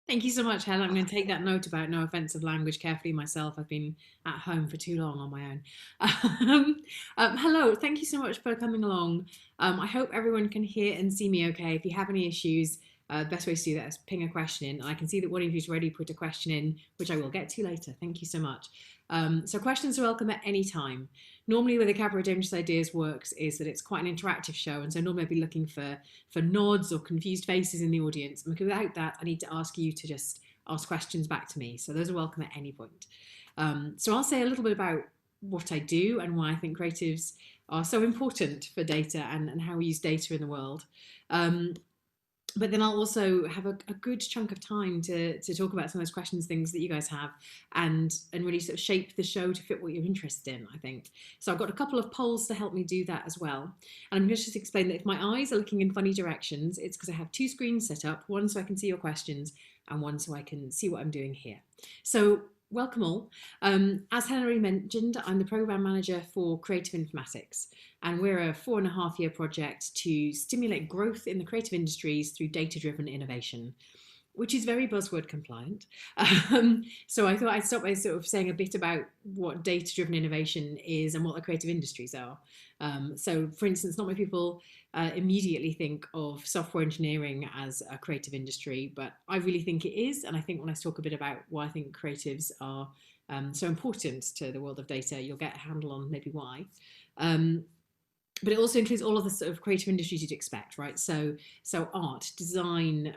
Thank you so much, Helen. I'm going to take that note about no offensive language carefully myself. I've been at home for too long on my own. Hello, thank you so much for coming along. I hope everyone can hear and see me okay. If you have any issues, the best way to do that is ping a question in. I can see that one of you's already put a question in, which I will get to later. Thank you so much. So questions are welcome at any time. Normally, the way the Cabaret of Dangerous Ideas works is that it's quite an interactive show, and so normally I'd be looking for nods or confused faces in the audience. And without that, I need to ask you to just ask questions back to me. So those are welcome at any point. So I'll say a little bit about what I do and why I think creatives are so important for data and how we use data in the world. But then I'll also have a good chunk of time to talk about some of those questions, things that you guys have, and really sort of shape the show to fit what you're interested in, I think. So I've got a couple of polls to help me do that as well. And I'm going to just explain that if my eyes are looking in funny directions, it's because I have two screens set up, one so I can see your questions and one so I can see what I'm doing here. So welcome all. As Hillary mentioned, I'm the program manager for Creative Informatics, and we're a 4.5-year project to stimulate growth in the creative industries through data-driven innovation, which is very buzzword compliant. So I thought I'd start by sort of saying a bit about what data-driven innovation is and what the creative industries are. So for instance, not many people immediately think of software engineering as a creative industry, but I really think it is. And I think when I talk a bit about why I think creatives are so important to the world of data, you'll get a handle on maybe why. But it also includes all of the sort of creative industries you'd expect, right? So art, design,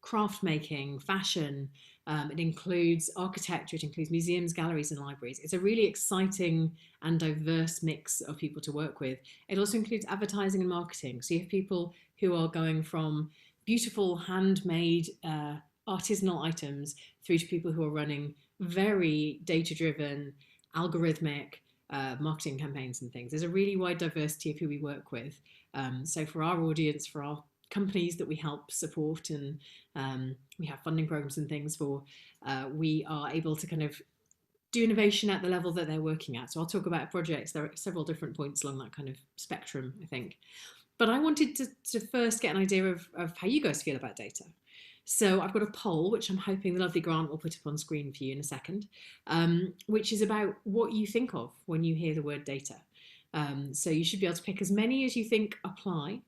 craft making, fashion. It includes architecture. It includes museums, galleries, and libraries. It's a really exciting and diverse mix of people to work with. It also includes advertising and marketing. So you have people who are going from beautiful handmade artisanal items through to people who are running very data-driven, algorithmic marketing campaigns and things. There's a really wide diversity of who we work with. So for our audience, for our companies that we help support and we have funding programs and things for, we are able to kind of do innovation at the level that they're working at. So I'll talk about projects. There are several different points along that kind of spectrum, I think. But I wanted to first get an idea of how you guys feel about data. So I've got a poll, which I'm hoping the lovely Grant will put up on screen for you in a second, which is about what you think of when you hear the word data. So you should be able to pick as many as you think apply.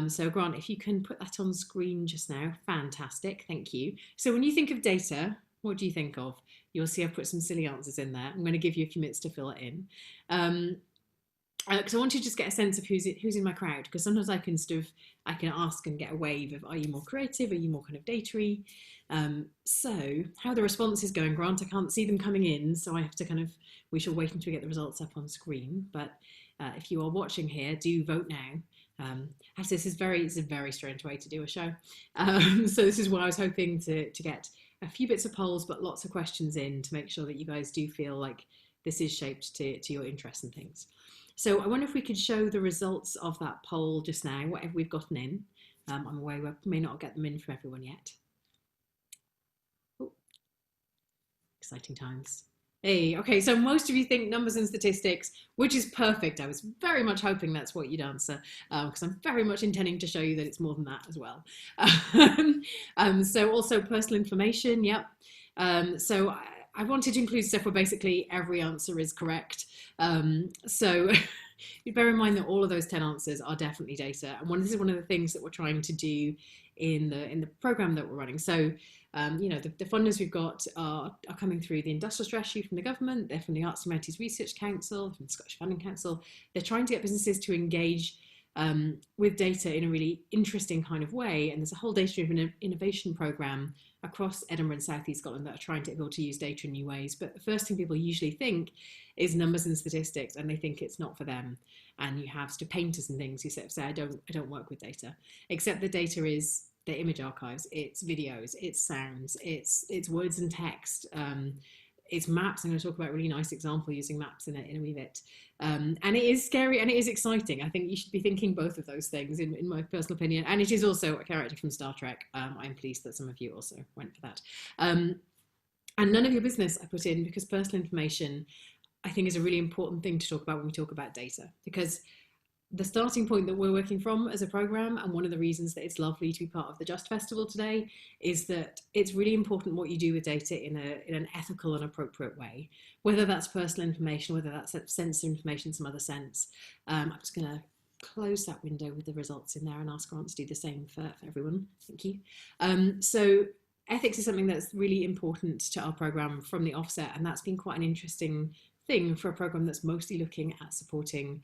So Grant, if you can put that on screen just now, fantastic, thank you. So when you think of data, what do you think of? You'll see I've put some silly answers in there. I'm going to give you a few minutes to fill it in. Because I want you to just get a sense of who's in my crowd, because sometimes I can ask and get a wave of, are you more creative, are you more kind of data-y? So how the response is going, Grant, I can't see them coming in, so I have to kind of, we shall wait until we get the results up on screen. But if you are watching here, do vote now. Actually, it's a very strange way to do a show. So this is what I was hoping to get a few bits of polls, but lots of questions in to make sure that you guys do feel like this is shaped to your interests and things. So I wonder if we could show the results of that poll just now, whatever we've gotten in. I'm aware we may not get them in from everyone yet. Ooh, exciting times. Hey, okay, so most of you think numbers and statistics, which is perfect. I was very much hoping that's what you'd answer, because I'm very much intending to show you that it's more than that as well. So also personal information, yep. So I wanted to include stuff where basically every answer is correct. So you bear in mind that all of those 10 answers are definitely data. And this is one of the things that we're trying to do in the program that we're running. So, the funders we've got are coming through the industrial strategy from the government. They're from the Arts and Humanities Research Council, from the Scottish Funding Council. They're trying to get businesses to engage with data in a really interesting kind of way. And there's a whole data-driven innovation program across Edinburgh and South East Scotland that are trying to be able to use data in new ways. But the first thing people usually think is numbers and statistics, and they think it's not for them. And you have sort of painters and things who say, I don't work with data, except the data is the image archives, it's videos, it's sounds, it's words and text. It's maps. I'm going to talk about a really nice example using maps in a wee bit. And it is scary and it is exciting. I think you should be thinking both of those things in my personal opinion. And it is also a character from Star Trek. I'm pleased that some of you also went for that. And none of your business I put in, because personal information, I think, is a really important thing to talk about when we talk about data. Because the starting point that we're working from as a program, and one of the reasons that it's lovely to be part of the Just Festival today, is that it's really important what you do with data in an ethical and appropriate way, whether that's personal information, whether that's sensitive information in some other sense. I'm just going to close that window with the results in there and ask Grant to do the same for everyone. Thank you. So ethics is something that's really important to our program from the offset, and that's been quite an interesting thing for a program that's mostly looking at supporting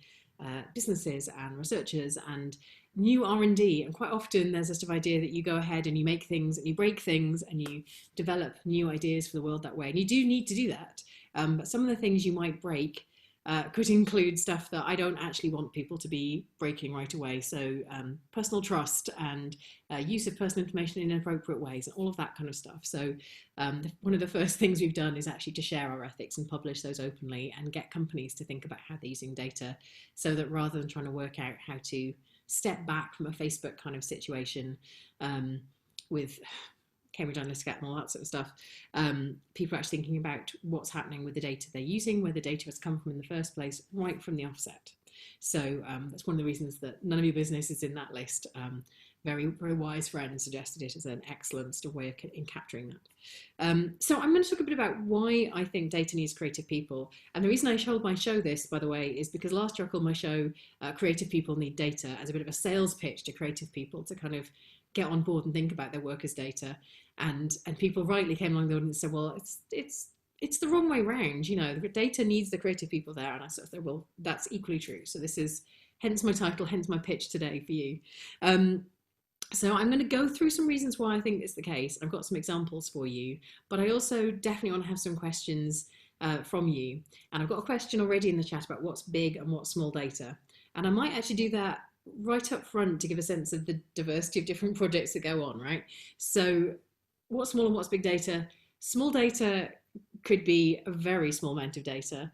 businesses and researchers and new R&D. And quite often there's this sort of idea that you go ahead and you make things and you break things and you develop new ideas for the world that way. And you do need to do that. But some of the things you might break could include stuff that I don't actually want people to be breaking right away. So personal trust and use of personal information in inappropriate ways, and all of that kind of stuff. So one of the first things we've done is actually to share our ethics and publish those openly and get companies to think about how they're using data, so that rather than trying to work out how to step back from a Facebook kind of situation with Cambridge Analytica and all that sort of stuff, people are actually thinking about what's happening with the data they're using, where the data has come from in the first place, right from the offset. So that's one of the reasons that none of your business is in that list. Very, very wise friend suggested it as an excellent way of capturing that. So I'm going to talk a bit about why I think data needs creative people. And the reason I hold my show this, by the way, is because last year I called my show Creative People Need Data, as a bit of a sales pitch to creative people to kind of get on board and think about their work as data. And people rightly came along the audience and said, well, it's the wrong way round. You know, the data needs the creative people there. And I sort of thought, well, that's equally true. So this is hence my title, hence my pitch today for you. So I'm going to go through some reasons why I think it's the case. I've got some examples for you, but I also definitely want to have some questions from you. And I've got a question already in the chat about what's big and what's small data. And I might actually do that right up front to give a sense of the diversity of different projects that go on, right? So what's small and what's big data? Small data could be a very small amount of data.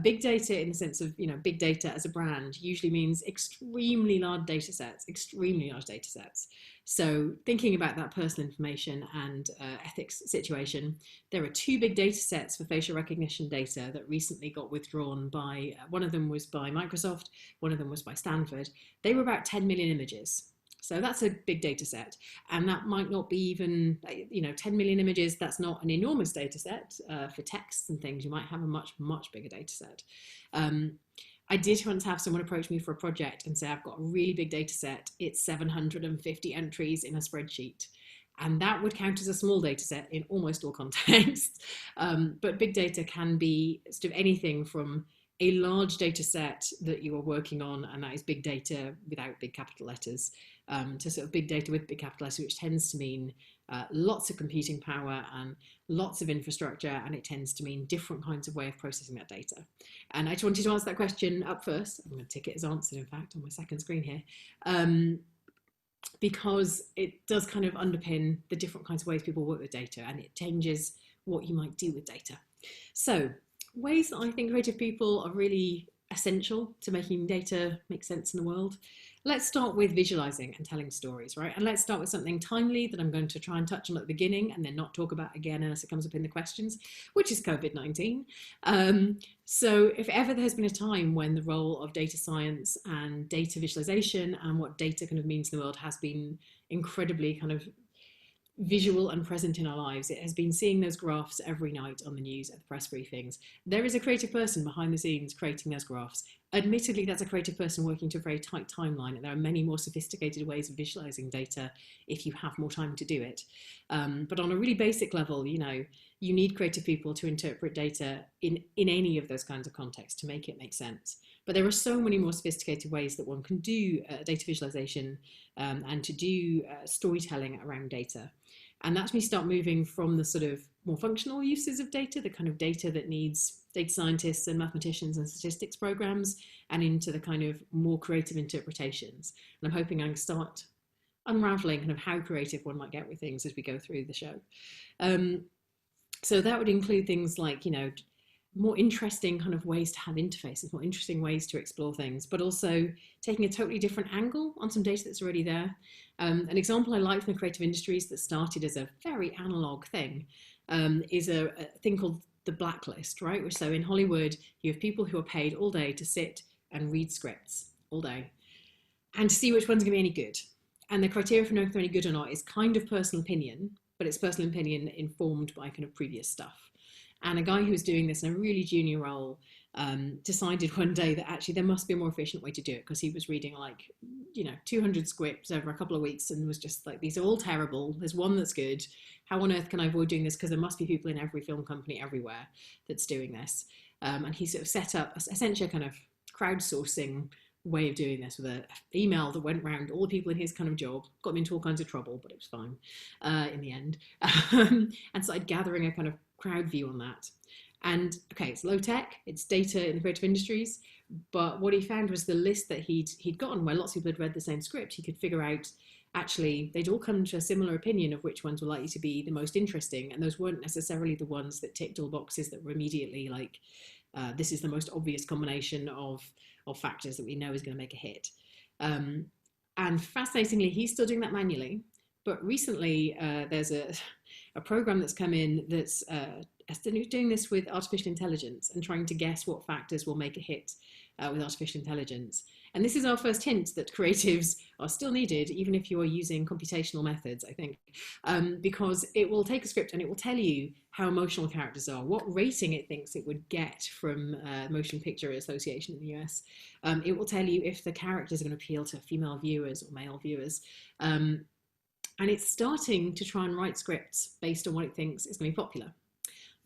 Big data, in the sense of, you know, big data as a brand, usually means extremely large data sets, extremely large data sets. So thinking about that personal information and ethics situation, there are two big data sets for facial recognition data that recently got withdrawn by, one of them was by Microsoft, one of them was by Stanford. They were about 10 million images. So that's a big data set, and that might not be even, you know, 10 million images. That's not an enormous data set for texts and things. You might have a much, much bigger data set. I did once have someone approach me for a project and say, I've got a really big data set. It's 750 entries in a spreadsheet. And that would count as a small data set in almost all contexts. But big data can be sort of anything from a large data set that you are working on, and that is big data without big capital letters, to sort of big data with big capital letters, which tends to mean lots of computing power and lots of infrastructure, and it tends to mean different kinds of way of processing that data. And I just wanted to answer that question up first. I'm going to tick it as answered, in fact, on my second screen here, because it does kind of underpin the different kinds of ways people work with data, and it changes what you might do with data. So ways that I think creative people are really essential to making data make sense in the world. Let's start with visualizing and telling stories, right? And let's start with something timely that I'm going to try and touch on at the beginning and then not talk about again unless it comes up in the questions, which is COVID-19. So if ever there has been a time when the role of data science and data visualization and what data kind of means in the world has been incredibly kind of visual and present in our lives, it has been seeing those graphs every night on the news at the press briefings. There is a creative person behind the scenes creating those graphs. Admittedly, that's a creative person working to a very tight timeline, and there are many more sophisticated ways of visualizing data if you have more time to do it. But on a really basic level, you know, you need creative people to interpret data in any of those kinds of contexts to make it make sense. But there are so many more sophisticated ways that one can do data visualization and to do storytelling around data. And that's when we start moving from the sort of more functional uses of data, the kind of data that needs data scientists and mathematicians and statistics programs, and into the kind of more creative interpretations. And I'm hoping I can start unraveling kind of how creative one might get with things as we go through the show. So that would include things like, you know, more interesting kind of ways to have interfaces, more interesting ways to explore things, but also taking a totally different angle on some data that's already there. An example I like from the creative industries that started as a very analog thing is a thing called the Blacklist, right? So in Hollywood, you have people who are paid all day to sit and read scripts. all day, and to see which one's going to be any good. And the criteria for knowing if they're any good or not is kind of personal opinion, but it's personal opinion informed by kind of previous stuff. And a guy who was doing this in a really junior role decided one day that actually there must be a more efficient way to do it, because he was reading like 200 scripts over a couple of weeks and was just like, these are all terrible, there's one that's good, how on earth can I avoid doing this, because there must be people in every film company everywhere that's doing this. And he sort of set up essentially a kind of crowdsourcing way of doing this with an email that went around all the people in his kind of job, got him into all kinds of trouble, but it was fine in the end, and started gathering a kind of crowd view on that. And okay, it's low tech, it's data in the creative industries, but what he found was the list that he'd gotten, where lots of people had read the same script, he could figure out actually they'd all come to a similar opinion of which ones were likely to be the most interesting, and those weren't necessarily the ones that ticked all boxes that were immediately like, this is the most obvious combination of factors that we know is going to make a hit. And fascinatingly, he's still doing that manually, but recently there's a program that's come in that's doing this with artificial intelligence and trying to guess what factors will make a hit with artificial intelligence. And this is our first hint that creatives are still needed, even if you are using computational methods, I think, because it will take a script and it will tell you how emotional characters are, what rating it thinks it would get from Motion Picture Association in the US. It will tell you if the characters are going to appeal to female viewers or male viewers. And it's starting to try and write scripts based on what it thinks is going to be popular.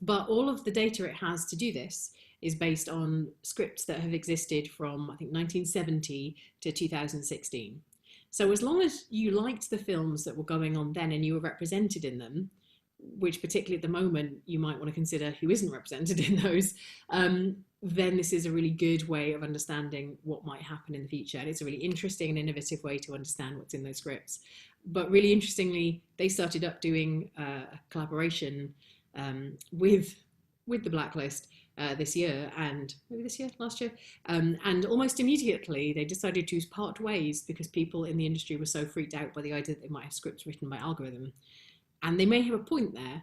But all of the data it has to do this is based on scripts that have existed from, I think, 1970 to 2016. So as long as you liked the films that were going on then and you were represented in them, which particularly at the moment you might want to consider who isn't represented in those, then this is a really good way of understanding what might happen in the future. And it's a really interesting and innovative way to understand what's in those scripts. But really interestingly, they started up doing a collaboration with the Blacklist this year, and maybe last year, and almost immediately they decided to part ways because people in the industry were so freaked out by the idea that they might have scripts written by algorithm. And they may have a point there.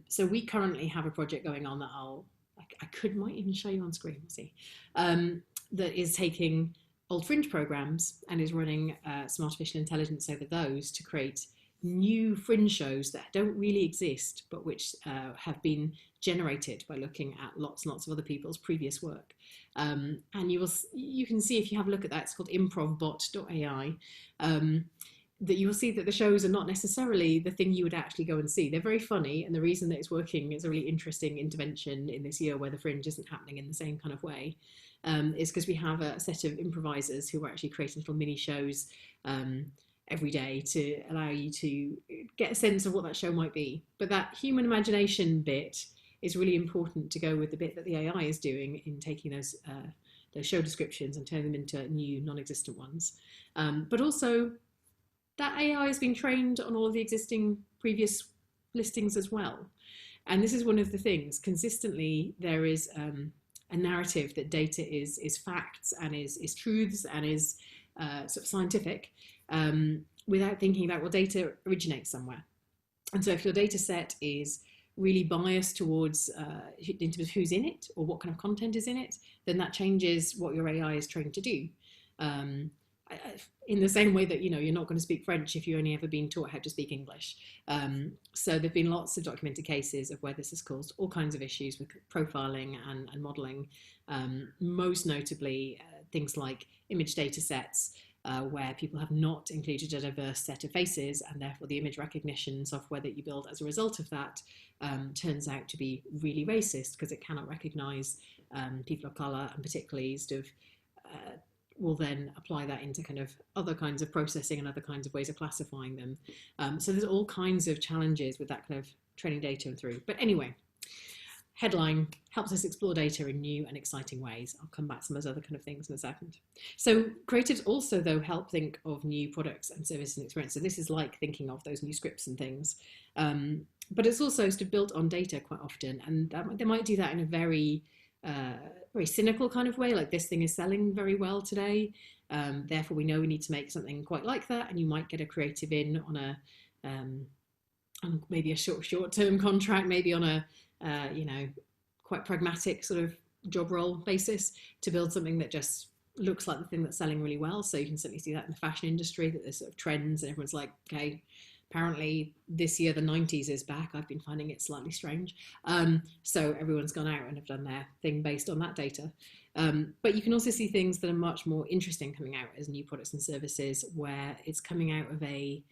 So we currently have a project going on that might even show you on screen, we'll see, that is taking old Fringe programs and is running some artificial intelligence over those to create new Fringe shows that don't really exist, but which have been generated by looking at lots and lots of other people's previous work. And you can see, if you have a look at that, it's called improvbot.ai, that you will see that the shows are not necessarily the thing you would actually go and see. They're very funny, and the reason that it's working is a really interesting intervention in this year where the Fringe isn't happening in the same kind of way, is because we have a set of improvisers who are actually creating little mini shows every day to allow you to get a sense of what that show might be. But that human imagination bit is really important to go with the bit that the AI is doing in taking those show descriptions and turning them into new non-existent ones. But also that AI is being trained on all of the existing previous listings as well. And this is one of the things, consistently there is a narrative that data is facts and is truths and is sort of scientific, without thinking about, well, data originates somewhere. And so if your data set is really biased towards in terms of who's in it or what kind of content is in it, then that changes what your AI is trained to do. In the same way that, you're not going to speak French if you only ever been taught how to speak English. So there have been lots of documented cases of where this has caused all kinds of issues with profiling and modeling, most notably things like image data sets, where people have not included a diverse set of faces, and therefore the image recognition software that you build as a result of that turns out to be really racist because it cannot recognize people of colour, and particularly will then apply that into kind of other kinds of processing and other kinds of ways of classifying them. So there's all kinds of challenges with that kind of training data and through. But anyway, headline, helps us explore data in new and exciting ways. I'll come back to some of those other kind of things in a second. So creatives also, though, help think of new products and services and experiences. So this is like thinking of those new scripts and things. But it's also sort of built on data quite often. And they might do that in a very cynical kind of way, like this thing is selling very well today, therefore we know we need to make something quite like that, and you might get a creative in on on maybe a short-term contract, maybe on a quite pragmatic sort of job role basis to build something that just looks like the thing that's selling really well. So you can certainly see that in the fashion industry, that there's sort of trends and everyone's like, okay, apparently this year the 90s is back. I've been finding it slightly strange. So everyone's gone out and have done their thing based on that data. But you can also see things that are much more interesting coming out as new products and services, where it's coming out of a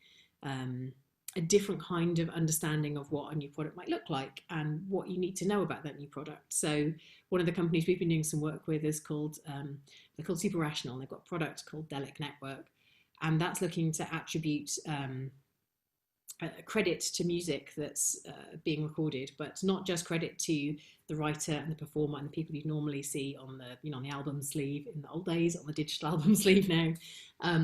different kind of understanding of what a new product might look like and what you need to know about that new product. So one of the companies we've been doing some work with is called, they're called Super Rational. They've got a product called Delic Network, and that's looking to attribute credit to music that's being recorded, but not just credit to the writer and the performer and the people you'd normally see on the, on the album sleeve in the old days, on the digital album sleeve now,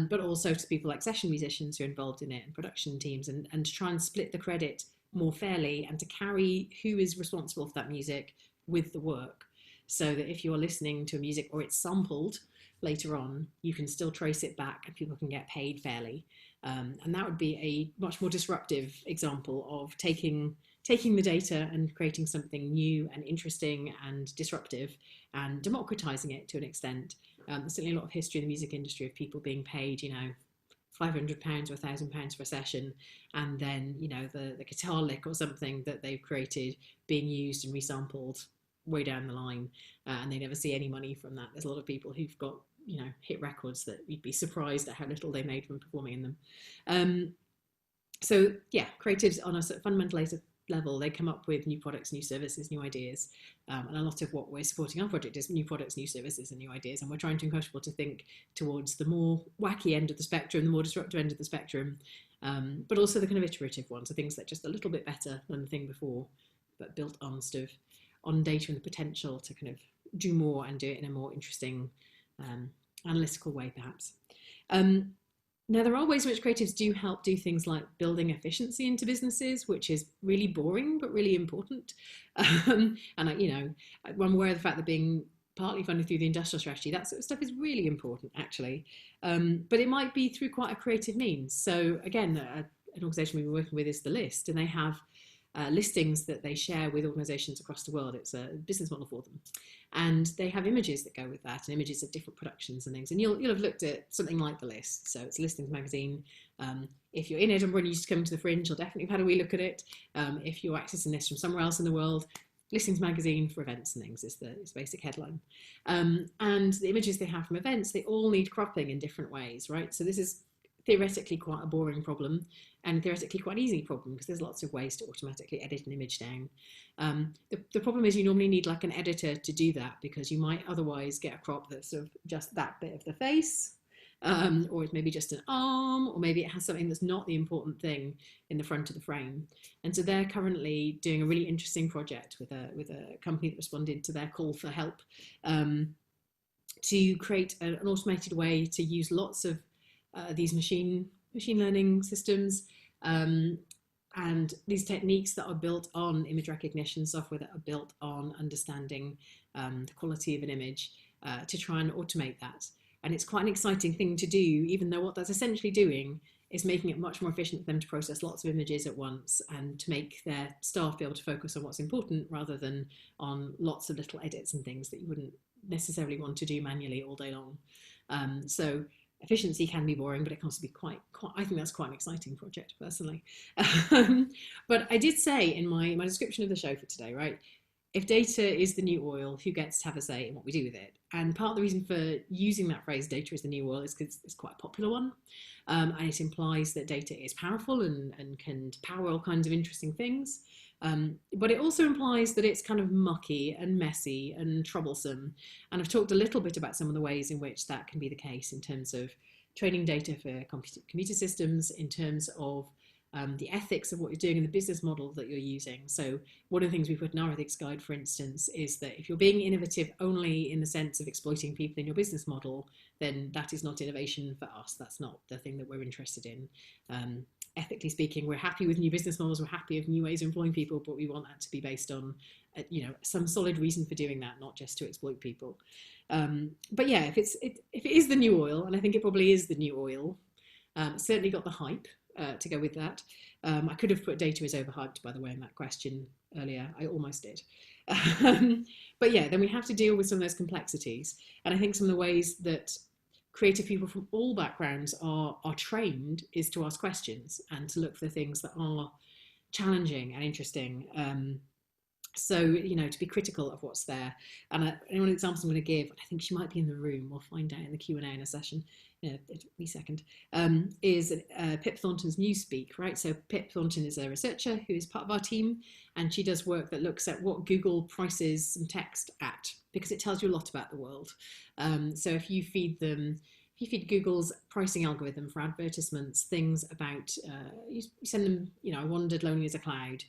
but also to people like session musicians who are involved in it and production teams, and to try and split the credit more fairly and to carry who is responsible for that music with the work, so that if you're listening to a music or it's sampled later on, you can still trace it back and people can get paid fairly. And that would be a much more disruptive example of taking the data and creating something new and interesting and disruptive and democratizing it to an extent. There's certainly a lot of history in the music industry of people being paid, £500 or £1,000 for a session, and then, the guitar lick or something that they've created being used and resampled way down the line, and they never see any money from that. There's a lot of people who've got hit records that you'd be surprised at how little they made from performing in them. So yeah, creatives on a sort of fundamental level, they come up with new products, new services, new ideas, and a lot of what we're supporting our project is new products, new services, and new ideas, and we're trying to encourage people to think towards the more wacky end of the spectrum, the more disruptive end of the spectrum, but also the kind of iterative ones, so things that are just a little bit better than the thing before, but built on on data and the potential to kind of do more and do it in a more interesting, analytical way, perhaps. Now, there are ways in which creatives do help do things like building efficiency into businesses, which is really boring but really important. And I'm aware of the fact that being partly funded through the industrial strategy, that sort of stuff is really important, actually. But it might be through quite a creative means. So again, an organisation we've been working with is The List, and they have listings that they share with organisations across the world. It's a business model for them, and they have images that go with that, and images of different productions and things. And you'll have looked at something like The List. So it's a listings magazine. If you're in Edinburgh and you used to come to the Fringe, you'll definitely have had a wee look at it. If you're accessing this from somewhere else in the world, listings magazine for events and things is the basic headline. And the images they have from events, they all need cropping in different ways, right? So this is theoretically quite a boring problem, and theoretically quite an easy problem, because there's lots of ways to automatically edit an image down. The problem is you normally need like an editor to do that, because you might otherwise get a crop that's sort of just that bit of the face, or it's maybe just an arm, or maybe it has something that's not the important thing in the front of the frame. And so they're currently doing a really interesting project with a company that responded to their call for help, to create an automated way to use lots of these machine learning systems, and these techniques that are built on image recognition software, that are built on understanding the quality of an image, to try and automate that. And it's quite an exciting thing to do, even though what that's essentially doing is making it much more efficient for them to process lots of images at once, and to make their staff be able to focus on what's important rather than on lots of little edits and things that you wouldn't necessarily want to do manually all day long. So efficiency can be boring, but it can also be quite I think that's quite an exciting project, personally. But I did say in my description of the show for today, right, if data is the new oil, who gets to have a say in what we do with it? And part of the reason for using that phrase, data is the new oil, is because it's quite a popular one, and it implies that data is powerful and can power all kinds of interesting things. But it also implies that it's kind of mucky and messy and troublesome. And I've talked a little bit about some of the ways in which that can be the case, in terms of training data for computer systems, in terms of the ethics of what you're doing and the business model that you're using. So one of the things we put in our ethics guide, for instance, is that if you're being innovative only in the sense of exploiting people in your business model, then that is not innovation for us. That's not the thing that we're interested in. Ethically speaking, we're happy with new business models, we're happy with new ways of employing people, but we want that to be based on some solid reason for doing that, not just to exploit people. But yeah, if it is the new oil, and I think it probably is the new oil, it's certainly got the hype to go with that. I could have put data is overhyped, by the way, in that question earlier. I almost did. But yeah, then we have to deal with some of those complexities. And I think some of the ways that creative people from all backgrounds are trained is to ask questions and to look for things that are challenging and interesting. So, to be critical of what's there. And one of the examples I'm going to give, I think she might be in the room, we'll find out in the Q&A in a session, in a second, is Pip Thornton's Newspeak, right? So Pip Thornton is a researcher who is part of our team, and she does work that looks at what Google prices some text at, because it tells you a lot about the world. So if you feed Google's pricing algorithm for advertisements, things about, you send them, I wandered lonely as a cloud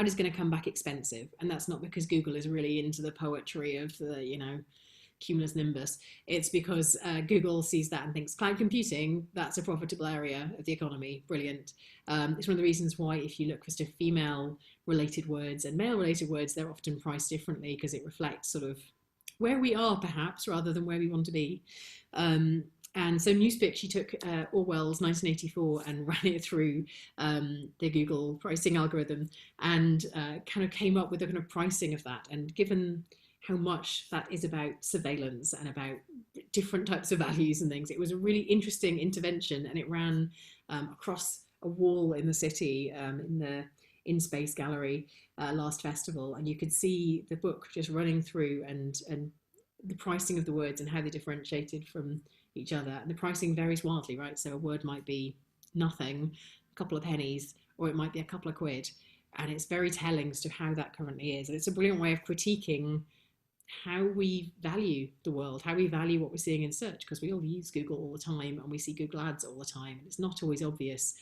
is going to come back expensive. And that's not because Google is really into the poetry of the, cumulus nimbus. It's because Google sees that and thinks cloud computing, that's a profitable area of the economy. Brilliant. It's one of the reasons why if you look for sort of female related words and male related words, they're often priced differently because it reflects sort of where we are perhaps rather than where we want to be. And so Newspeak, she took Orwell's 1984 and ran it through the Google pricing algorithm and kind of came up with a kind of pricing of that. And given how much that is about surveillance and about different types of values and things, it was a really interesting intervention, and it ran across a wall in the city in the In Space Gallery last festival, and you could see the book just running through and the pricing of the words and how they differentiated from each other. And the pricing varies wildly, right? So a word might be nothing, a couple of pennies, or it might be a couple of quid. And it's very telling as to how that currently is. And it's a brilliant way of critiquing how we value the world, how we value what we're seeing in search, because we all use Google all the time and we see Google ads all the time. And it's not always obvious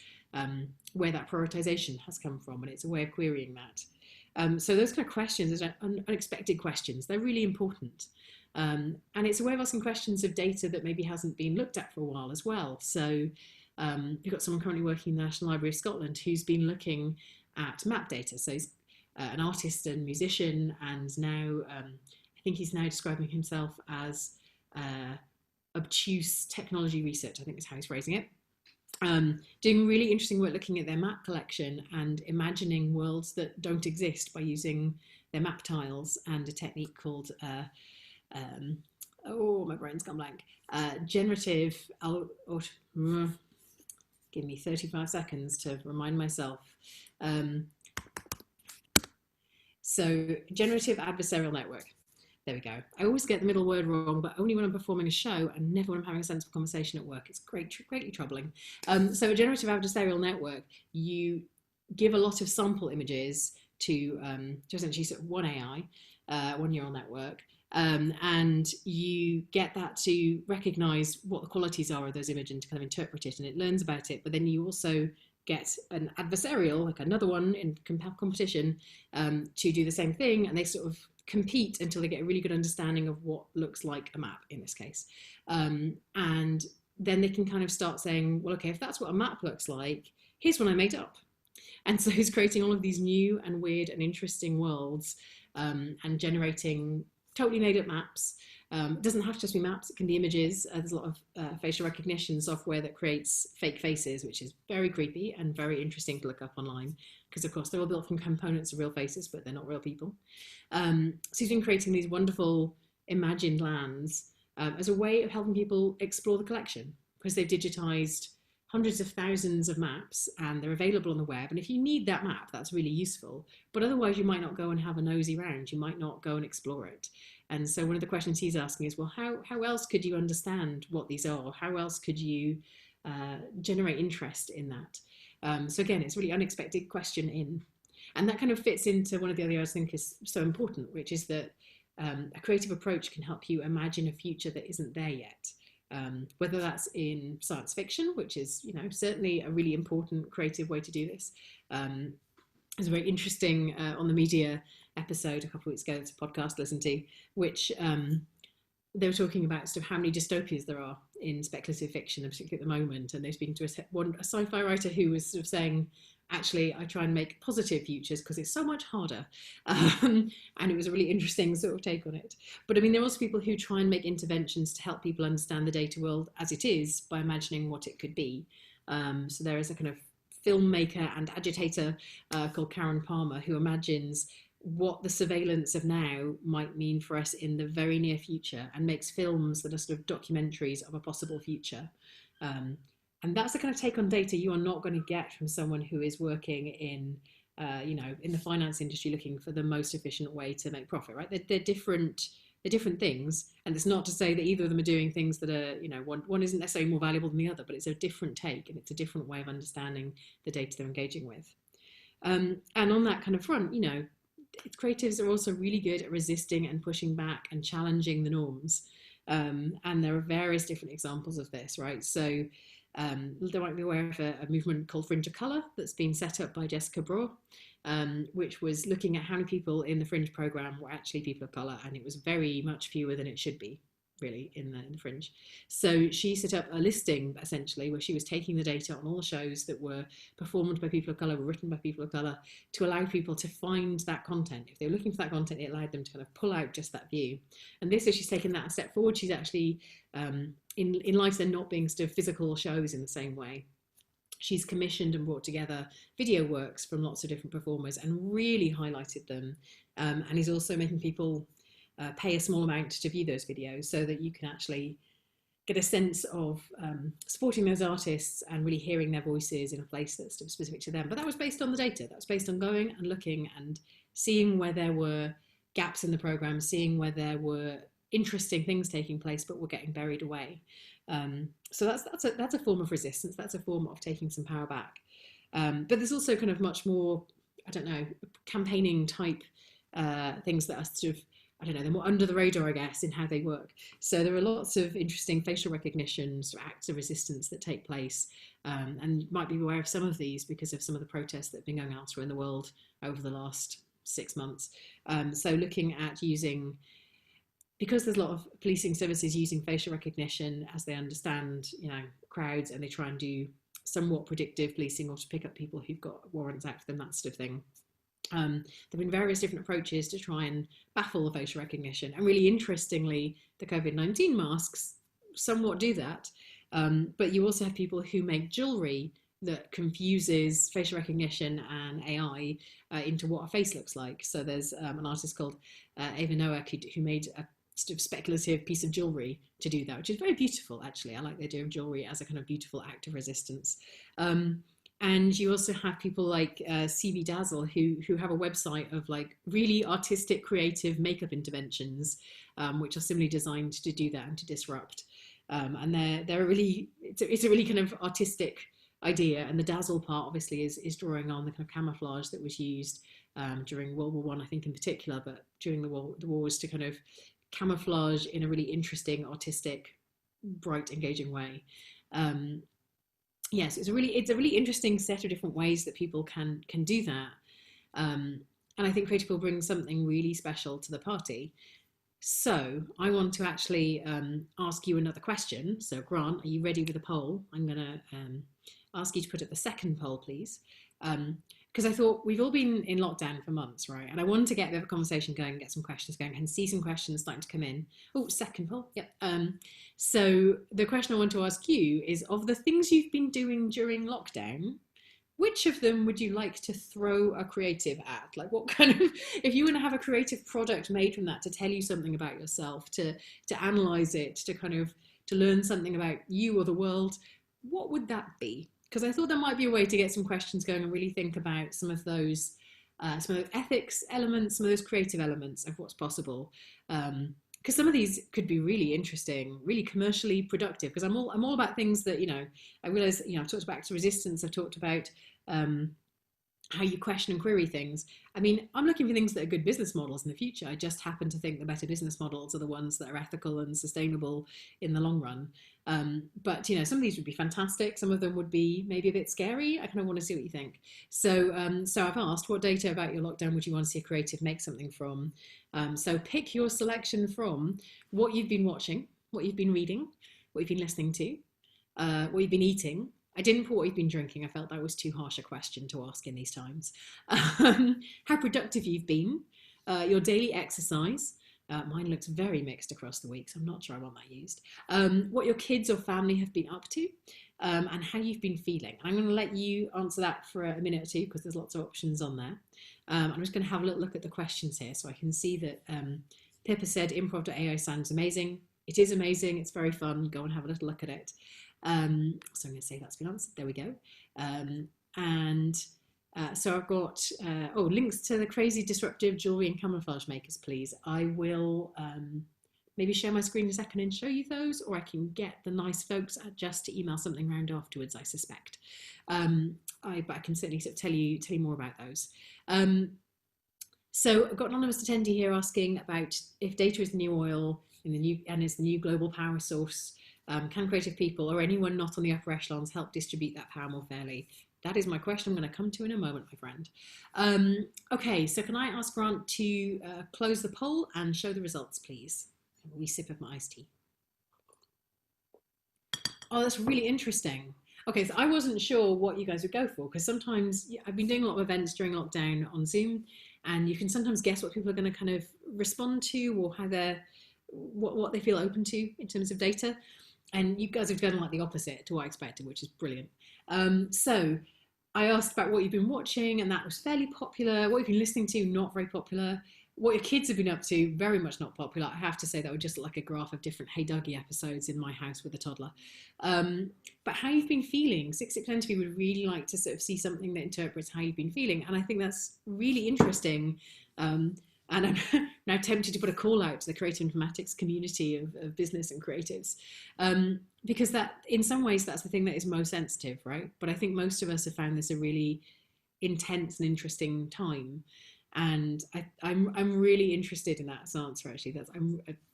where that prioritization has come from. And it's a way of querying that. So those kind of questions, those unexpected questions, they're really important. And it's a way of asking questions of data that maybe hasn't been looked at for a while as well. So we've got someone currently working in the National Library of Scotland who's been looking at map data. So he's an artist and musician, and now I think he's now describing himself as obtuse technology research, I think is how he's phrasing it. Doing really interesting work looking at their map collection and imagining worlds that don't exist by using their map tiles and a technique called my brain's gone blank. Generative. Give me 35 seconds to remind myself. So generative adversarial network. There we go. I always get the middle word wrong, but only when I'm performing a show and never when I'm having a sensible conversation at work. It's greatly troubling. So a generative adversarial network, you give a lot of sample images to essentially sort of one AI, one neural network, and you get that to recognize what the qualities are of those images and to kind of interpret it, and it learns about it. But then you also get an adversarial, like another one in competition, to do the same thing, and they sort of compete until they get a really good understanding of what looks like a map in this case. And then they can kind of start saying, well, okay, if that's what a map looks like, here's one I made up. And so he's creating all of these new and weird and interesting worlds and generating totally made up maps. It doesn't have to just be maps, it can be images. There's a lot of facial recognition software that creates fake faces, which is very creepy and very interesting to look up online, because of course they're all built from components of real faces, but they're not real people. So he's been creating these wonderful imagined lands as a way of helping people explore the collection, because they've digitized hundreds of thousands of maps and they're available on the web. And if you need that map, that's really useful. But otherwise you might not go and have a nosy round. You might not go and explore it. And so one of the questions he's asking is, well, how else could you understand what these are? How else could you generate interest in that? So again, it's a really unexpected question in. And that kind of fits into one of the other areas I think is so important, which is that a creative approach can help you imagine a future that isn't there yet. Whether that's in science fiction, which is, certainly a really important creative way to do this. There's a very interesting On the Media episode a couple of weeks ago, it's a podcast to listen to, which they were talking about sort of how many dystopias there are in speculative fiction, particularly at the moment. And they're speaking to a sci-fi writer who was sort of saying, actually, I try and make positive futures because it's so much harder. And it was a really interesting sort of take on it. But I mean, there are also people who try and make interventions to help people understand the data world as it is by imagining what it could be. So there is a kind of filmmaker and agitator called Karen Palmer who imagines what the surveillance of now might mean for us in the very near future, and makes films that are sort of documentaries of a possible future. Um, and that's the kind of take on data you are not going to get from someone who is working in, in the finance industry looking for the most efficient way to make profit, right? They're different. They're different things, and it's not to say that either of them are doing things that are, one isn't necessarily more valuable than the other, but it's a different take, and it's a different way of understanding the data they're engaging with. And on that kind of front, creatives are also really good at resisting and pushing back and challenging the norms. And there are various different examples of this, right? So they might be aware of a movement called Fringe of Colour that's been set up by Jessica Braw, which was looking at how many people in the Fringe programme were actually people of colour, and it was very much fewer than it should be, really, in the Fringe. So she set up a listing, essentially, where she was taking the data on all the shows that were performed by people of colour, were written by people of colour, to allow people to find that content. If they were looking for that content, it allowed them to kind of pull out just that view. And this, as she's taken that a step forward, she's actually, in light of not being sort of physical shows in the same way, she's commissioned and brought together video works from lots of different performers and really highlighted them. And is also making people pay a small amount to view those videos, so that you can actually get a sense of supporting those artists and really hearing their voices in a place that's specific to them. But that was based on the data. That was based on going and looking and seeing where there were gaps in the program, seeing where there were interesting things taking place but were getting buried away. So that's a form of resistance. That's a form of taking some power back. But there's also kind of much more, I don't know, campaigning type things that are sort of, I don't know, they're more under the radar, I guess, in how they work. So there are lots of interesting facial recognition sort of acts of resistance that take place. And you might be aware of some of these because of some of the protests that have been going elsewhere in the world over the last 6 months. So looking at using, because there's a lot of policing services using facial recognition as they understand, crowds, and they try and do somewhat predictive policing, or to pick up people who've got warrants out for them, that sort of thing. There have been various different approaches to try and baffle the facial recognition. And really interestingly, the COVID-19 masks somewhat do that. But you also have people who make jewelry that confuses facial recognition and AI into what a face looks like. So there's an artist called Ava Nowak who made a sort of speculative piece of jewelry to do that, which is very beautiful, actually. I like the idea of jewelry as a kind of beautiful act of resistance. And you also have people like CB Dazzle who have a website of like really artistic, creative makeup interventions, which are similarly designed to do that and to disrupt. And they're really, it's a really kind of artistic idea. And the Dazzle part obviously is drawing on the kind of camouflage that was used during World War I think in particular, but during the wars, to kind of camouflage in a really interesting, artistic, bright, engaging way. Yes, it's a really interesting set of different ways that people can do that. And I think Creative will bring something really special to the party. So I want to actually ask you another question. So Grant, are you ready with a poll? I'm going to ask you to put up the second poll, please. Because I thought we've all been in lockdown for months, right? And I wanted to get a bit of a conversation going, get some questions going, and see some questions starting to come in. Oh, second poll, yep. So the question I want to ask you is, of the things you've been doing during lockdown, which of them would you like to throw a creative at? Like, what kind of, if you want to have a creative product made from that to tell you something about yourself, to analyze it, to kind of, to learn something about you or the world, what would that be? Because I thought there might be a way to get some questions going and really think about some of those ethics elements, some of those creative elements of what's possible. Because some of these could be really interesting, really commercially productive. Because I'm all about things that, I realize, I've talked about resistance, I've talked about how you question and query things. I mean, I'm looking for things that are good business models in the future. I just happen to think the better business models are the ones that are ethical and sustainable in the long run. But some of these would be fantastic. Some of them would be maybe a bit scary. I kind of want to see what you think. So I've asked, what data about your lockdown would you want to see a creative make something from? So pick your selection from what you've been watching, what you've been reading, what you've been listening to, what you've been eating. I didn't put what you've been drinking. I felt that was too harsh a question to ask in these times. How productive you've been, your daily exercise. Mine looks very mixed across the week, so I'm not sure I want that used. What your kids or family have been up to, and how you've been feeling. I'm going to let you answer that for a minute or two because there's lots of options on there. I'm just going to have a little look at the questions here so I can see that Pippa said improv.ai sounds amazing. It is amazing. It's very fun. Go and have a little look at it. So I'm going to say that's been answered. There we go. So I've got links to the crazy disruptive jewelry and camouflage makers, please. I will maybe share my screen in a second and show you those, or I can get the nice folks at Just to email something around afterwards, I suspect. But I can certainly sort of tell you more about those. So I've got an anonymous attendee here asking about if data is the new oil and is the new global power source. Can creative people or anyone not on the upper echelons help distribute that power more fairly? That is my question I'm going to come to in a moment, my friend. Okay, so can I ask Grant to close the poll and show the results, please? A wee sip of my iced tea. Oh, that's really interesting. Okay, so I wasn't sure what you guys would go for, because sometimes I've been doing a lot of events during lockdown on Zoom, and you can sometimes guess what people are going to kind of respond to, or how what they feel open to in terms of data. And you guys have done like the opposite to what I expected, which is brilliant. So I asked about what you've been watching, and that was fairly popular. What you've been listening to, not very popular. What your kids have been up to, very much not popular. I have to say that would just look like a graph of different Hey Dougie episodes in my house with a toddler. But how you've been feeling, 60% of you would really like to sort of see something that interprets how you've been feeling. And I think that's really interesting. And I'm now tempted to put a call out to the creative informatics community of business and creatives, because that, in some ways, that's the thing that is most sensitive, right? But I think most of us have found this a really intense and interesting time. And I'm really interested in that answer, actually.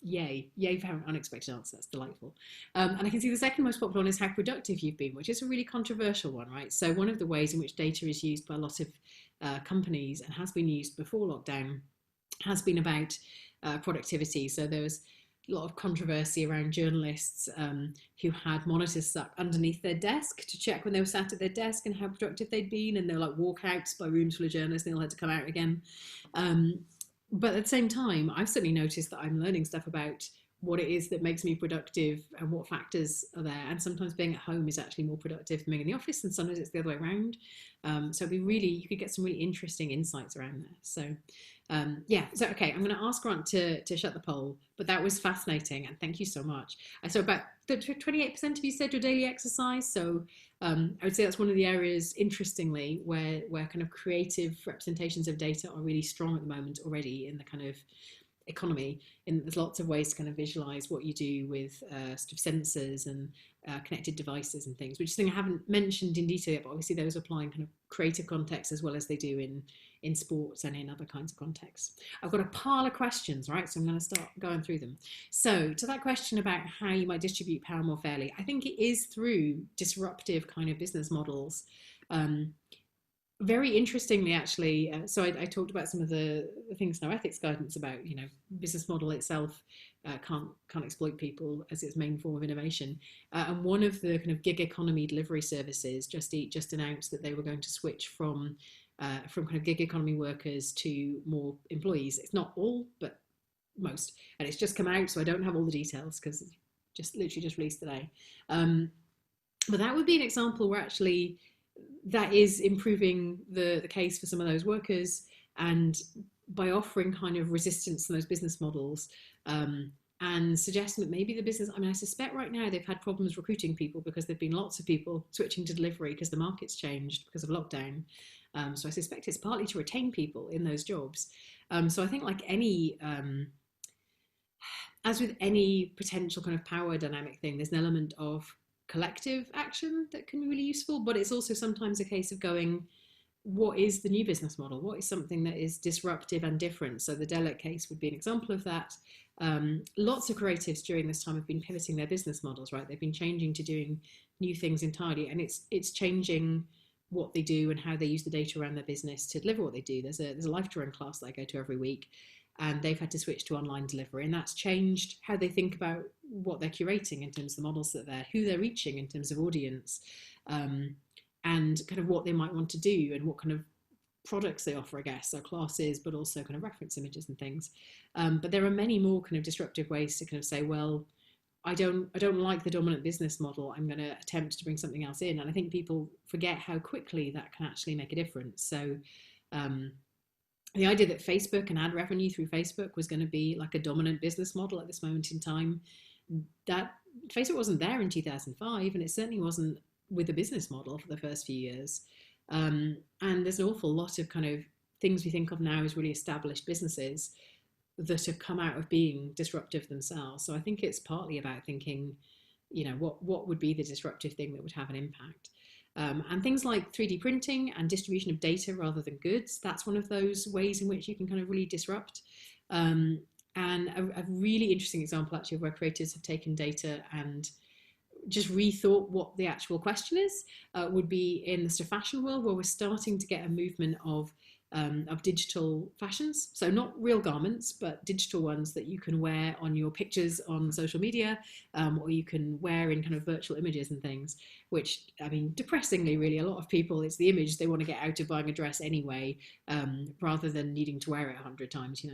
Yay for having an unexpected answer. That's delightful. And I can see the second most popular one is how productive you've been, which is a really controversial one, right? So one of the ways in which data is used by a lot of companies and has been used before lockdown has been about productivity. So there was a lot of controversy around journalists who had monitors stuck underneath their desk to check when they were sat at their desk and how productive they'd been, and they were like walkouts by rooms full of journalists, and they all had to come out again. But at the same time, I've certainly noticed that I'm learning stuff about what it is that makes me productive and what factors are there. And sometimes being at home is actually more productive than being in the office, and sometimes it's the other way around. So you could get some really interesting insights around there. So so okay, I'm going to ask Grant to shut the poll, but that was fascinating, and thank you so much. So about 28% of you said your daily exercise. So I would say that's one of the areas, interestingly, where kind of creative representations of data are really strong at the moment already in the kind of economy. And there's lots of ways to kind of visualize what you do with sort of sensors and connected devices and things, which is something I haven't mentioned in detail yet, but obviously those apply in kind of creative contexts as well as they do in sports and in other kinds of contexts. I've got a pile of questions, right? So I'm going to start going through them. So to that question about how you might distribute power more fairly, I think it is through disruptive kind of business models. Very interestingly, actually, so I talked about some of the things in our ethics guidance about, business model itself can't exploit people as its main form of innovation. And one of the kind of gig economy delivery services just announced that they were going to switch from kind of gig economy workers to more employees. It's not all, but most. And it's just come out, so I don't have all the details because it's just literally just released today. But that would be an example where actually that is improving the case for some of those workers, and by offering kind of resistance to those business models and suggesting that maybe the business, I suspect right now they've had problems recruiting people because there've been lots of people switching to delivery because the market's changed because of lockdown. So I suspect it's partly to retain people in those jobs. So I think like as with any potential kind of power dynamic thing, there's an element of collective action that can be really useful, but it's also sometimes a case of going, what is the new business model? What is something that is disruptive and different? So the Delic case would be an example of that. Lots of creatives during this time have been pivoting their business models, right? They've been changing to doing new things entirely, and it's changing what they do and how they use the data around their business to deliver what they do. There's a life drawing class that I go to every week, and they've had to switch to online delivery, and that's changed how they think about what they're curating in terms of the models that who they're reaching in terms of audience, and kind of what they might want to do and what kind of products they offer, I guess, so classes, but also kind of reference images and things. But there are many more kind of disruptive ways to kind of say, well, I don't like the dominant business model. I'm going to attempt to bring something else in. And I think people forget how quickly that can actually make a difference. So the idea that Facebook and ad revenue through Facebook was going to be like a dominant business model at this moment in time, that Facebook wasn't there in 2005, and it certainly wasn't with a business model for the first few years. And there's an awful lot of kind of things we think of now as really established businesses that have come out of being disruptive themselves. So I think it's partly about thinking, what would be the disruptive thing that would have an impact. And things like 3D printing and distribution of data rather than goods, that's one of those ways in which you can kind of really disrupt. And a really interesting example actually of where creators have taken data and just rethought what the actual question is would be in the sort of fashion world, where we're starting to get a movement of digital fashions. So not real garments, but digital ones that you can wear on your pictures on social media, or you can wear in kind of virtual images and things, which, I mean, depressingly, really, a lot of people, it's the image they want to get out of buying a dress anyway, rather than needing to wear it 100 times,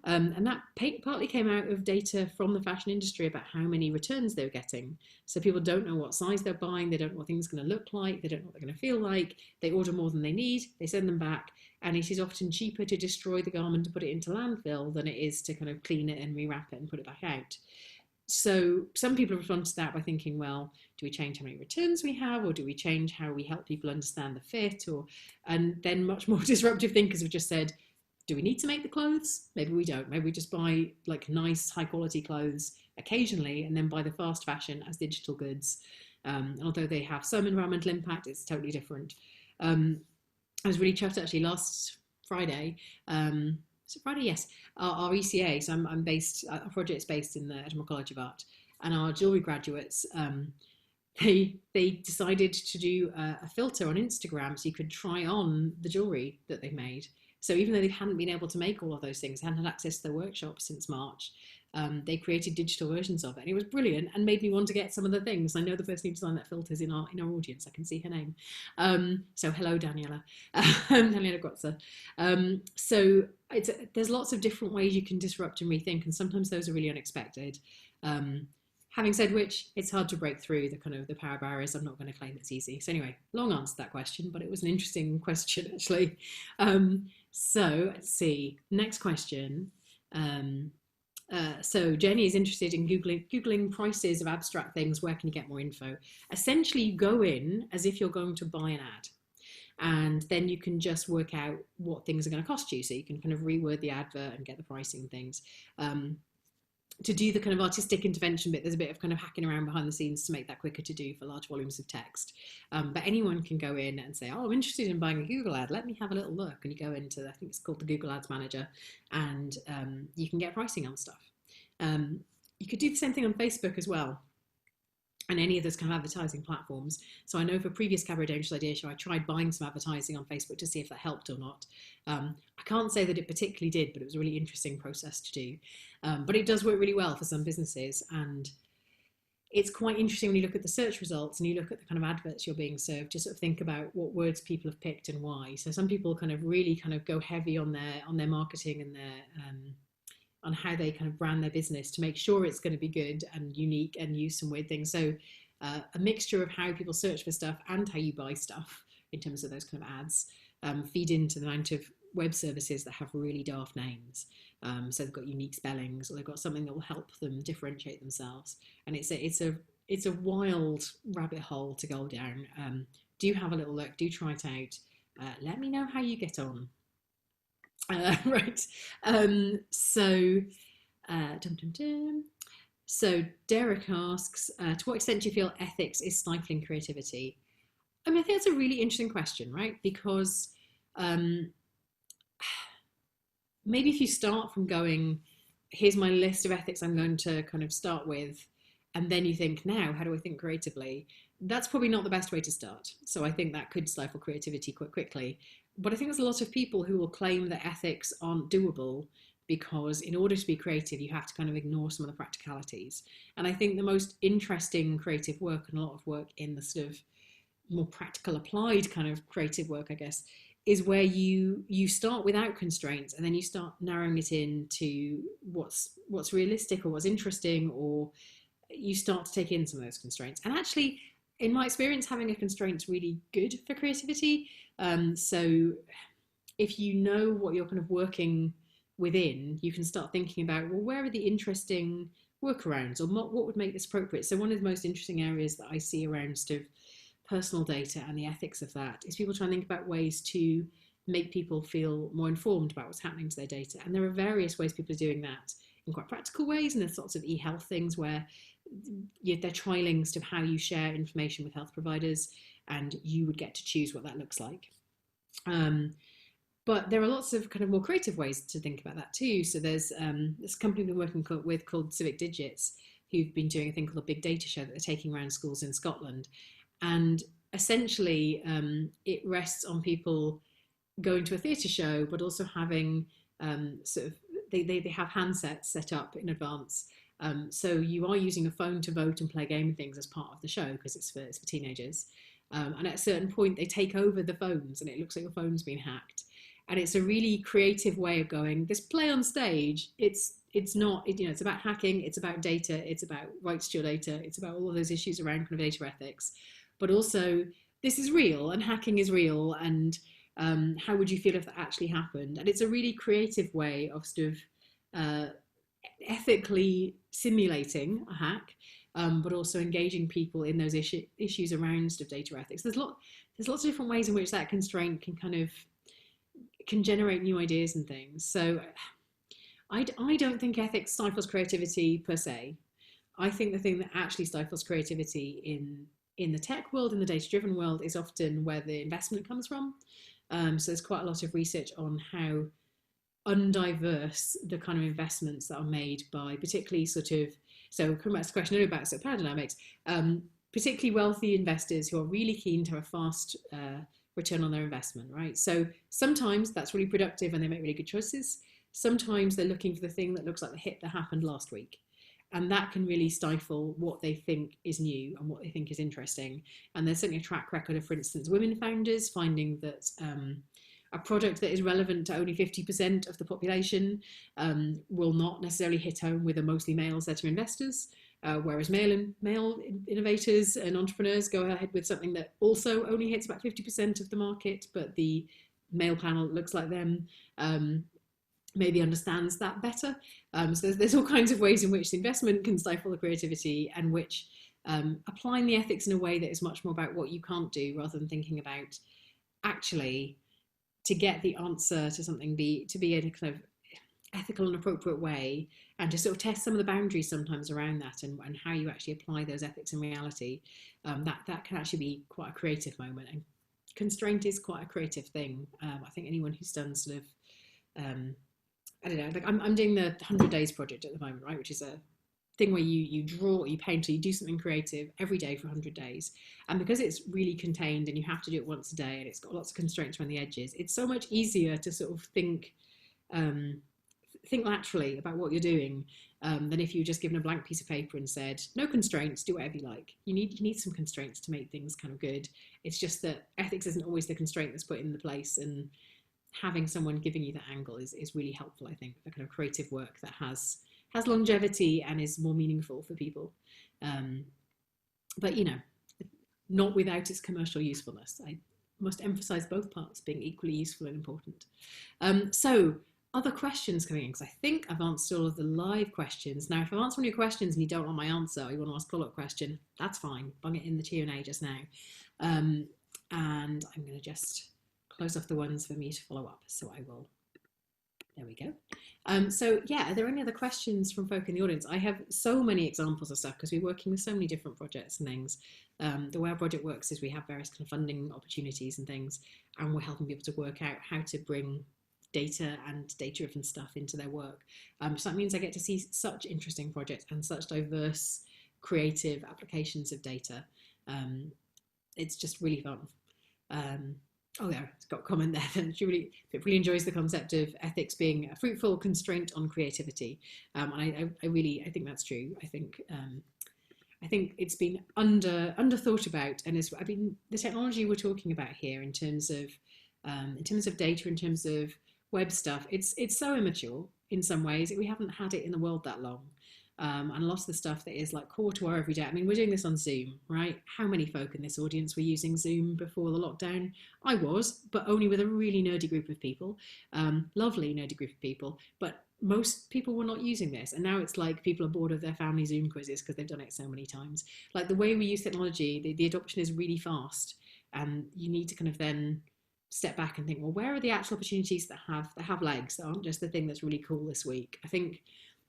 And that partly came out of data from the fashion industry about how many returns they were getting. So people don't know what size they're buying, they don't know what things are going to look like, they don't know what they're going to feel like, they order more than they need, they send them back, and it is often cheaper to destroy the garment and put it into landfill than it is to kind of clean it and rewrap it and put it back out. So some people respond to that by thinking, well, do we change how many returns we have, or do we change how we help people understand the fit? And then much more disruptive thinkers have just said, do we need to make the clothes? Maybe we don't. Maybe we just buy like nice, high quality clothes occasionally, and then buy the fast fashion as digital goods. And although they have some environmental impact, it's totally different. I was really chuffed actually last Friday. So Friday, yes, our ECA. So I'm based. Our project's based in the Edinburgh College of Art, and our jewellery graduates. They decided to do a filter on Instagram so you could try on the jewellery that they made. So even though they hadn't been able to make all of those things, hadn't had access to their workshops since March, they created digital versions of it, and it was brilliant and made me want to get some of the things. I know the person who designed that filter is in our audience. I can see her name. So hello, Daniela. Daniela Grotzer. So there's lots of different ways you can disrupt and rethink, and sometimes those are really unexpected. Having said which, it's hard to break through the kind of the power barriers. I'm not going to claim it's easy. So anyway, long answer to that question, but it was an interesting question actually. So let's see. Next question. So Jenny is interested in Googling prices of abstract things. Where can you get more info? Essentially, you go in as if you're going to buy an ad, and then you can just work out what things are going to cost you. So you can kind of reword the advert and get the pricing things. To do the kind of artistic intervention bit, there's a bit of kind of hacking around behind the scenes to make that quicker to do for large volumes of text. But anyone can go in and say, oh, I'm interested in buying a Google ad. Let me have a little look. And you go into, I think it's called the Google Ads Manager, and you can get pricing on stuff. You could do the same thing on Facebook as well, and any of those kind of advertising platforms. So I know for previous Cabaret of Dangerous Ideas show, I tried buying some advertising on Facebook to see if that helped or not. I can't say that it particularly did, but it was a really interesting process to do. But it does work really well for some businesses, and it's quite interesting when you look at the search results and you look at the kind of adverts you're being served to sort of think about what words people have picked and why. So some people kind of really kind of go heavy on their marketing and their on how they kind of brand their business to make sure it's going to be good and unique and use some weird things. So a mixture of how people search for stuff and how you buy stuff in terms of those kind of ads feed into the amount of web services that have really daft names. So they've got unique spellings, or they've got something that will help them differentiate themselves. And it's a wild rabbit hole to go down. Do have a little look, do try it out. Let me know how you get on. Right. So Derek asks, to what extent do you feel ethics is stifling creativity? I mean, I think that's a really interesting question, right? Because maybe if you start from going, here's my list of ethics I'm going to kind of start with, and then you think, now, how do I think creatively? That's probably not the best way to start. So I think that could stifle creativity quite quickly. But I think there's a lot of people who will claim that ethics aren't doable because in order to be creative, you have to kind of ignore some of the practicalities. And I think the most interesting creative work, and a lot of work in the sort of more practical applied kind of creative work, I guess, is where you start without constraints, and then you start narrowing it in to what's realistic or what's interesting, or you start to take in some of those constraints. And actually, in my experience, having a constraint is really good for creativity. So if you know what you're kind of working within, you can start thinking about, well, where are the interesting workarounds, or what would make this appropriate? So one of the most interesting areas that I see around sort of personal data and the ethics of that is people trying to think about ways to make people feel more informed about what's happening to their data. And there are various ways people are doing that in quite practical ways, and there's lots of e-health things where they're trialing sort of how you share information with health providers, and you would get to choose what that looks like. But there are lots of kind of more creative ways to think about that too. So there's this company we've been working with called Civic Digits, who've been doing a thing called a Big Data Show that they're taking around schools in Scotland. And essentially, it rests on people going to a theatre show, but also having sort of, they have handsets set up in advance. So you are using a phone to vote and play game and things as part of the show, because it's for teenagers. And at a certain point, they take over the phones and it looks like your phone's been hacked. And it's a really creative way of going, this play on stage, it's not, it's about hacking, it's about data, it's about rights to your data, it's about all of those issues around kind of data ethics. But also, this is real and hacking is real, and how would you feel if that actually happened? And it's a really creative way of sort of ethically simulating a hack, but also engaging people in those issues around sort of data ethics. There's lots of different ways in which that constraint can generate new ideas and things. So I don't think ethics stifles creativity per se. I think the thing that actually stifles creativity in the tech world, in the data-driven world, is often where the investment comes from. So there's quite a lot of research on how undiverse the kind of investments that are made by particularly sort of, so coming back to the question earlier about sort of power dynamics, particularly wealthy investors who are really keen to have a fast return on their investment, right? So sometimes that's really productive and they make really good choices. Sometimes they're looking for the thing that looks like the hit that happened last week. And that can really stifle what they think is new and what they think is interesting. And there's certainly a track record of, for instance, women founders finding that a product that is relevant to only 50% of the population will not necessarily hit home with a mostly male set of investors. Whereas male innovators and entrepreneurs go ahead with something that also only hits about 50% of the market, but the male panel that looks like them maybe understands that better. So there's all kinds of ways in which the investment can stifle the creativity, and which applying the ethics in a way that is much more about what you can't do, rather than thinking about actually to get the answer to something to be in a kind of ethical and appropriate way, and to sort of test some of the boundaries sometimes around that, and how you actually apply those ethics in reality. That can actually be quite a creative moment, and constraint is quite a creative thing. I think anyone who's done sort of I don't know, like I'm doing the 100 Days project at the moment, right, which is a thing where you draw, you paint, or you do something creative every day for 100 days. And because it's really contained and you have to do it once a day, and it's got lots of constraints around the edges, it's so much easier to sort of think laterally about what you're doing than if you were just given a blank piece of paper and said, no constraints, do whatever you like. You need some constraints to make things kind of good. It's just that ethics isn't always the constraint that's put in the place, and having someone giving you that angle is really helpful, I think, for kind of creative work that has longevity and is more meaningful for people. But, not without its commercial usefulness. I must emphasize both parts being equally useful and important. So other questions coming in, because I think I've answered all of the live questions. Now, if I've answered one of your questions and you don't want my answer, or you want to ask a follow-up question, that's fine. Bung it in the Q&A just now. And I'm going to just close off the ones for me to follow up. So I will, there we go. So yeah, are there any other questions from folk in the audience? I have so many examples of stuff because we're working with so many different projects and things. The way our project works is we have various kind of funding opportunities and things, and we're helping people to work out how to bring data and data-driven stuff into their work. So that means I get to see such interesting projects and such diverse creative applications of data. It's just really fun. Oh, there, it's got a comment there that she really enjoys the concept of ethics being a fruitful constraint on creativity. And I think that's true. I think it's been under thought about, and the technology we're talking about here in terms of data, in terms of web stuff, it's so immature in some ways. We haven't had it in the world that long. and lots of the stuff that is like core to our everyday. I mean, we're doing this on Zoom, right? How many folk in this audience were using Zoom before the lockdown? I was, but only with a really nerdy group of people, lovely nerdy group of people. But most people were not using this, and now it's like people are bored of their family Zoom quizzes because they've done it so many times. Like the way we use technology, the adoption is really fast, and you need to kind of then step back and think, well, where are the actual opportunities that have legs, that aren't just the thing that's really cool this week? I think,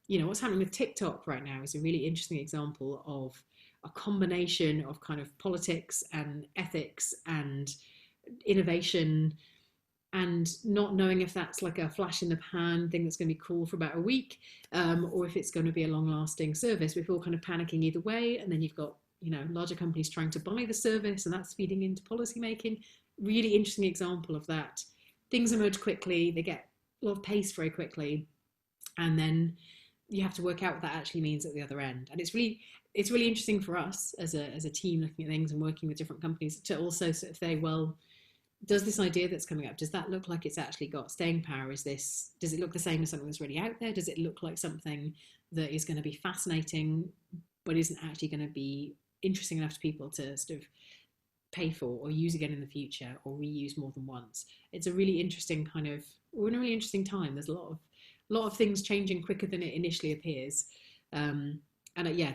you know, what's happening with TikTok right now is a really interesting example of a combination of kind of politics and ethics and innovation, and not knowing if that's like a flash in the pan thing that's going to be cool for about a week, or if it's going to be a long lasting service. We're all kind of panicking either way. And then you've got, you know, larger companies trying to buy the service, and that's feeding into policy making. Really interesting example of that. Things emerge quickly, they get a lot of pace very quickly, and then you have to work out what that actually means at the other end. And it's really interesting for us as a team looking at things and working with different companies to also sort of say, well, does this idea that's coming up, does that look like it's actually got staying power? Does it look the same as something that's already out there? Does it look like something that is going to be fascinating but isn't actually going to be interesting enough to people to sort of pay for or use again in the future or reuse more than once? It's a really interesting kind of, we're in a really interesting time. There's a lot of things changing quicker than it initially appears. Yeah,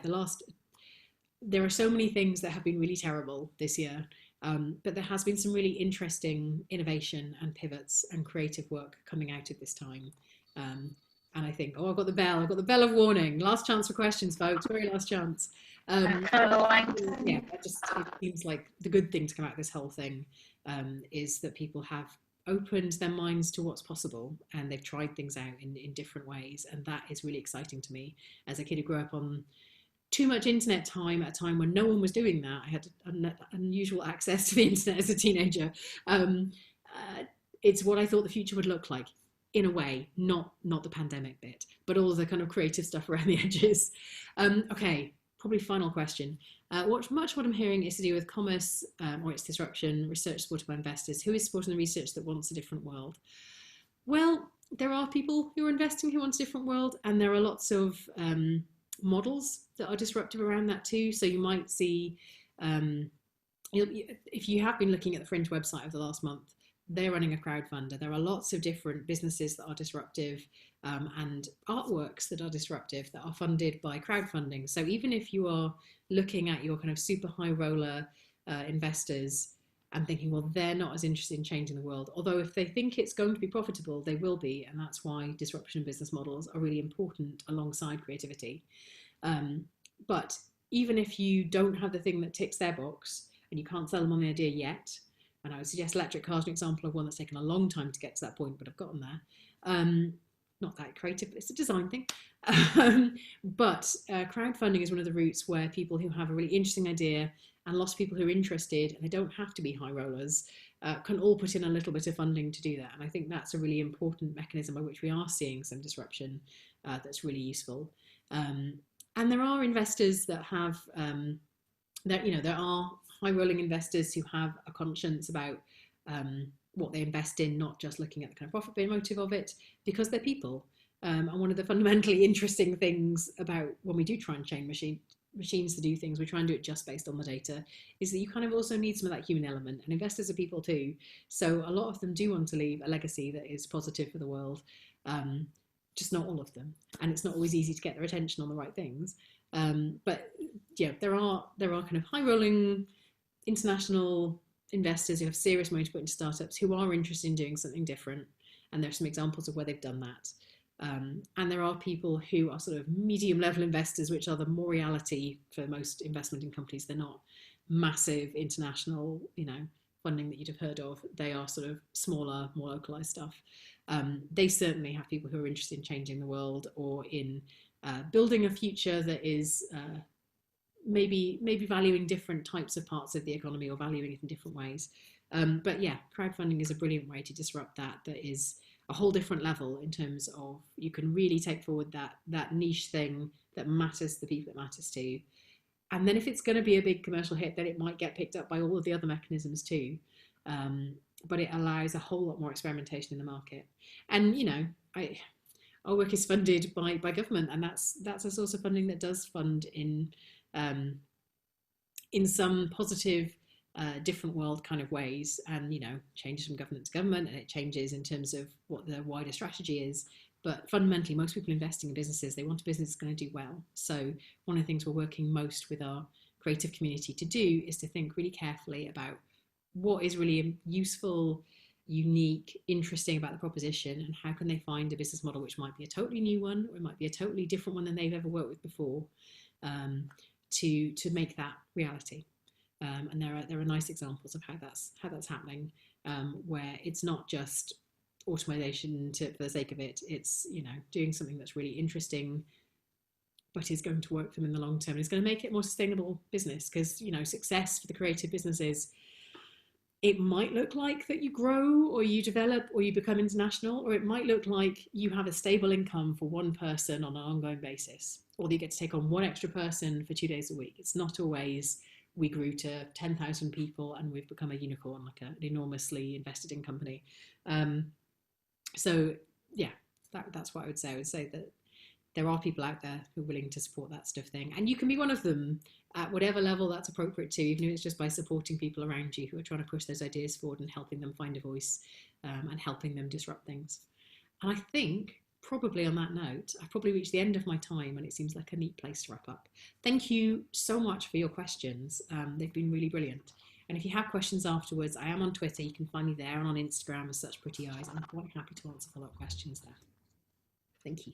there are so many things that have been really terrible this year, but there has been some really interesting innovation and pivots and creative work coming out of this time. And I think, I've got the bell of warning. Last chance for questions, folks, very last chance. Yeah, it seems like the good thing to come out of this whole thing is that people have opened their minds to what's possible, and they've tried things out in different ways, and that is really exciting to me. As a kid who grew up on too much internet time at a time when no one was doing that, I had unusual access to the internet as a teenager. It's what I thought the future would look like, in a way, not the pandemic bit, but all the kind of creative stuff around the edges. Okay, probably final question. Much what I'm hearing is to do with commerce or its disruption, research supported by investors. Who is supporting the research that wants a different world? Well, there are people who are investing who want a different world, and there are lots of models that are disruptive around that too. So you might see, if you have been looking at the Fringe website over the last month, they're running a crowdfunder. There are lots of different businesses that are disruptive and artworks that are disruptive that are funded by crowdfunding. So even if you are looking at your kind of super high roller investors and thinking, well, they're not as interested in changing the world, although if they think it's going to be profitable, they will be. And that's why disruption business models are really important alongside creativity. But even if you don't have the thing that ticks their box and you can't sell them on the idea yet, and I would suggest electric cars an example of one that's taken a long time to get to that point, but I've gotten there. Not that creative, but it's a design thing. But crowdfunding is one of the routes where people who have a really interesting idea and lots of people who are interested, and they don't have to be high rollers, can all put in a little bit of funding to do that. And I think that's a really important mechanism by which we are seeing some disruption that's really useful. And there are investors that have, there are high rolling investors who have a conscience about what they invest in, not just looking at the kind of profit motive of it, because they're people. And one of the fundamentally interesting things about when we do try and train machines to do things, we try and do it just based on the data, is that you kind of also need some of that human element, and investors are people too. So a lot of them do want to leave a legacy that is positive for the world, just not all of them. And it's not always easy to get their attention on the right things. But yeah, there are kind of high rolling international investors who have serious money to put into startups who are interested in doing something different. And there are some examples of where they've done that. And there are people who are sort of medium level investors, which are the more reality for most investment in companies. They're not massive international, funding that you'd have heard of. They are sort of smaller, more localized stuff. They certainly have people who are interested in changing the world or in building a future that is maybe valuing different types of parts of the economy or valuing it in different ways. But yeah, crowdfunding is a brilliant way to disrupt that. That is a whole different level in terms of you can really take forward that niche thing that matters to the people it matters to. And then if it's going to be a big commercial hit, then it might get picked up by all of the other mechanisms too. But it allows a whole lot more experimentation in the market. And, our work is funded by government, and that's a source of funding that does fund um, in some positive, different world kind of ways, and changes from government to government, and it changes in terms of what the wider strategy is. But fundamentally, most people investing in businesses, they want a business that's going to do well. So one of the things we're working most with our creative community to do is to think really carefully about what is really useful, unique, interesting about the proposition, and how can they find a business model which might be a totally new one, or it might be a totally different one than they've ever worked with before, to make that reality. And there are nice examples of how that's happening, where it's not just automation for the sake of it. It's doing something that's really interesting, but is going to work for them in the long term. It's going to make it more sustainable business, because success for the creative businesses, it might look like that you grow or you develop or you become international, or it might look like you have a stable income for one person on an ongoing basis, or that you get to take on one extra person for 2 days a week. It's not always we grew to 10,000 people and we've become a unicorn, like an enormously invested in company. So yeah, that's what I would say. I would say that there are people out there who are willing to support that stuff thing, and you can be one of them at whatever level that's appropriate to, even if it's just by supporting people around you who are trying to push those ideas forward and helping them find a voice, and helping them disrupt things. And I think probably on that note, I've probably reached the end of my time, and it seems like a neat place to wrap up. Thank you so much for your questions. They've been really brilliant. And if you have questions afterwards, I am on Twitter. You can find me there, and on Instagram as Such Pretty Eyes. I'm quite happy to answer follow-up questions there. Thank you.